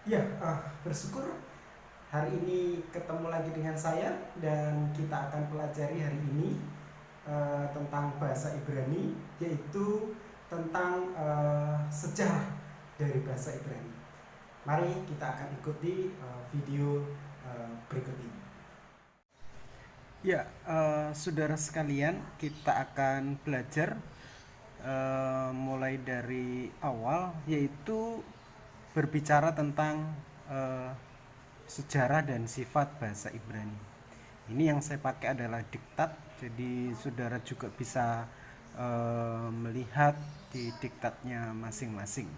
Ya, bersyukur hari ini ketemu lagi dengan saya dan kita akan pelajari hari ini tentang bahasa Ibrani, yaitu tentang sejarah dari bahasa Ibrani. Mari kita akan ikuti video berikut ini. Ya, saudara sekalian, kita akan belajar mulai dari awal, yaitu berbicara tentang eh, sejarah dan sifat bahasa Ibrani. Ini yang saya pakai adalah diktat, jadi saudara juga bisa melihat di diktatnya masing-masing.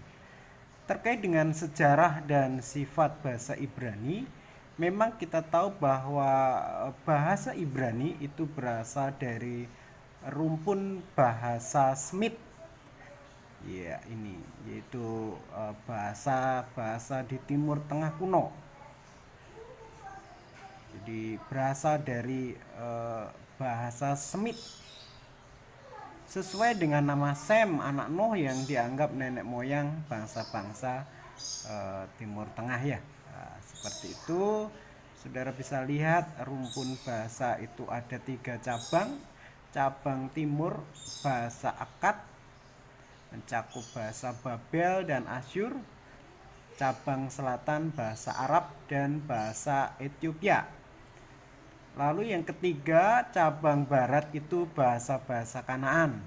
Terkait dengan sejarah dan sifat bahasa Ibrani, memang kita tahu bahwa bahasa Ibrani itu berasal dari rumpun bahasa Semit. Ya, ini yaitu bahasa-bahasa di Timur Tengah kuno. Jadi berasal dari bahasa Semit, sesuai dengan nama Sem, anak Nuh yang dianggap nenek moyang bangsa-bangsa Timur Tengah ya. Nah, seperti itu, saudara bisa lihat rumpun bahasa itu ada 3 cabang. Cabang timur bahasa Akkad mencakup bahasa Babel dan Asyur. Cabang selatan bahasa Arab dan bahasa Ethiopia. Lalu yang ketiga, cabang barat itu bahasa-bahasa Kanaan.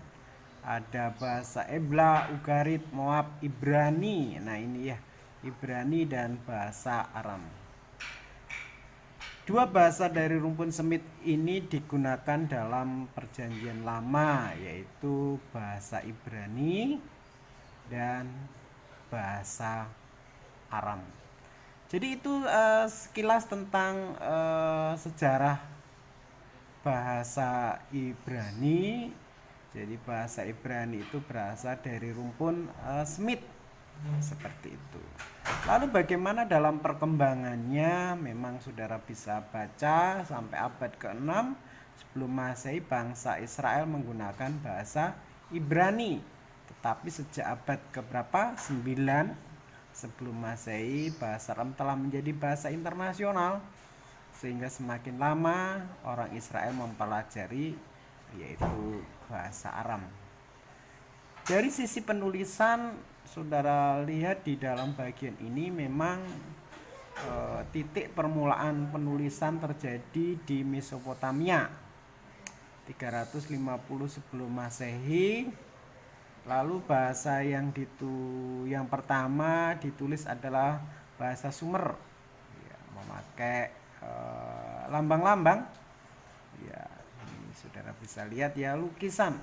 Ada bahasa Ebla, Ugarit, Moab, Ibrani. Nah ini ya, Ibrani dan bahasa Aram. Dua bahasa dari rumpun Semit ini digunakan dalam perjanjian lama, yaitu bahasa Ibrani dan bahasa Aram. Jadi itu sekilas tentang sejarah bahasa Ibrani. Jadi bahasa Ibrani itu berasal dari rumpun Semit, seperti itu. Lalu bagaimana dalam perkembangannya? Memang saudara bisa baca sampai abad ke-6 sebelum Masehi bangsa Israel menggunakan bahasa Ibrani. Tetapi sejak abad keberapa? 9 sebelum Masehi bahasa Aram telah menjadi bahasa internasional, sehingga semakin lama orang Israel mempelajari yaitu bahasa Aram. Dari sisi penulisan, saudara lihat di dalam bagian ini memang titik permulaan penulisan terjadi di Mesopotamia 350 sebelum Masehi. Lalu bahasa yang pertama ditulis adalah bahasa Sumer, ya, memakai lambang-lambang. Ya, ini saudara bisa lihat ya, lukisan,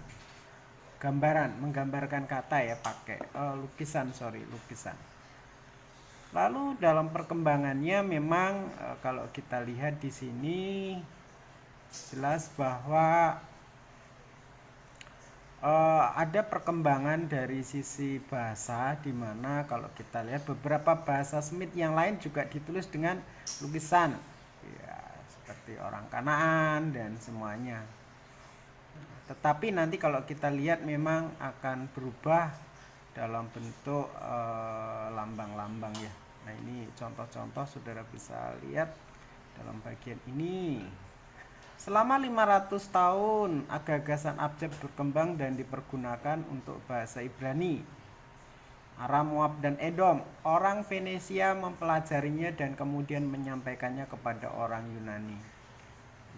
gambaran, menggambarkan kata ya, pakai lukisan. Lalu dalam perkembangannya memang kalau kita lihat di sini jelas bahwa ada perkembangan dari sisi bahasa, di mana kalau kita lihat beberapa bahasa Semit yang lain juga ditulis dengan lukisan ya, seperti orang Kanaan dan semuanya. Tetapi nanti kalau kita lihat memang akan berubah dalam bentuk lambang-lambang ya. Nah ini contoh-contoh saudara bisa lihat dalam bagian ini. Selama 500 tahun gagasan abjad berkembang dan dipergunakan untuk bahasa Ibrani, Aram, Moab, dan Edom. Orang Venesia mempelajarinya dan kemudian menyampaikannya kepada orang Yunani.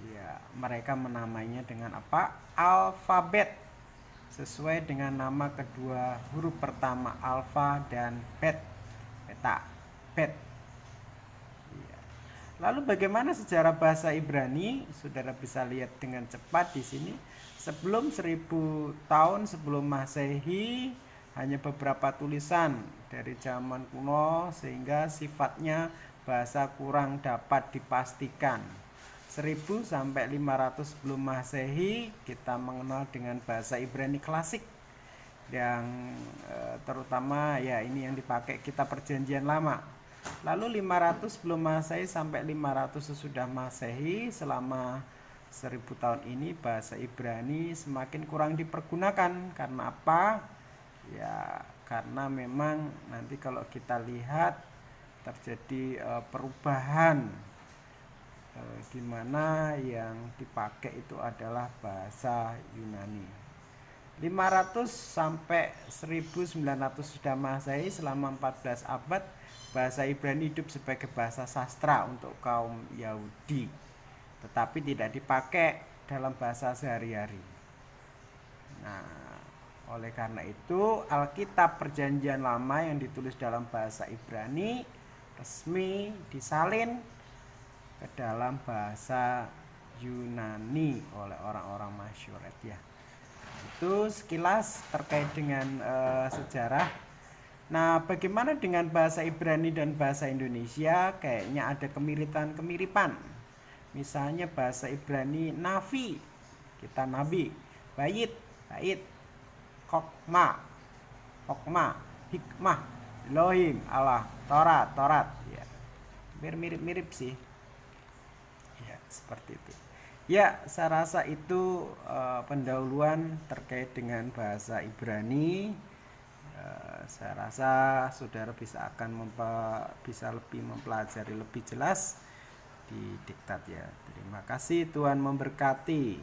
Ya, mereka menamainya dengan apa? Alfabet. Sesuai dengan nama kedua huruf pertama, alfa dan bet. Beta. Bet. Ya. Lalu bagaimana sejarah bahasa Ibrani? Saudara bisa lihat dengan cepat di sini. Sebelum 1000 tahun sebelum Masehi, hanya beberapa tulisan dari zaman kuno sehingga sifatnya bahasa kurang dapat dipastikan. 1000 sampai 500 sebelum Masehi kita mengenal dengan bahasa Ibrani klasik yang terutama ya ini yang dipakai kita perjanjian lama. Lalu 500 sebelum Masehi sampai 500 sesudah Masehi, selama 1000 tahun ini bahasa Ibrani semakin kurang dipergunakan. Karena apa? Ya karena memang nanti kalau kita lihat terjadi perubahan di mana yang dipakai itu adalah bahasa Yunani. 500 sampai 1900 sudah Masehi, selama 14 abad bahasa Ibrani hidup sebagai bahasa sastra untuk kaum Yahudi, tetapi tidak dipakai dalam bahasa sehari-hari. Nah, oleh karena itu Alkitab Perjanjian Lama yang ditulis dalam bahasa Ibrani resmi disalin ke dalam bahasa Yunani oleh orang-orang Masyuret ya. Itu sekilas terkait dengan sejarah. Nah, bagaimana dengan bahasa Ibrani dan bahasa Indonesia? Kayaknya ada kemiripan. Misalnya bahasa Ibrani nafi, kita nabi, bait, kokma, hikmah, Elohim, Allah, Torat, ya. Mirip-mirip sih. Ya, seperti itu. Ya, saya rasa itu pendahuluan terkait dengan bahasa Ibrani. Saya rasa saudara bisa lebih mempelajari lebih jelas di diktat ya. Terima kasih, Tuhan memberkati.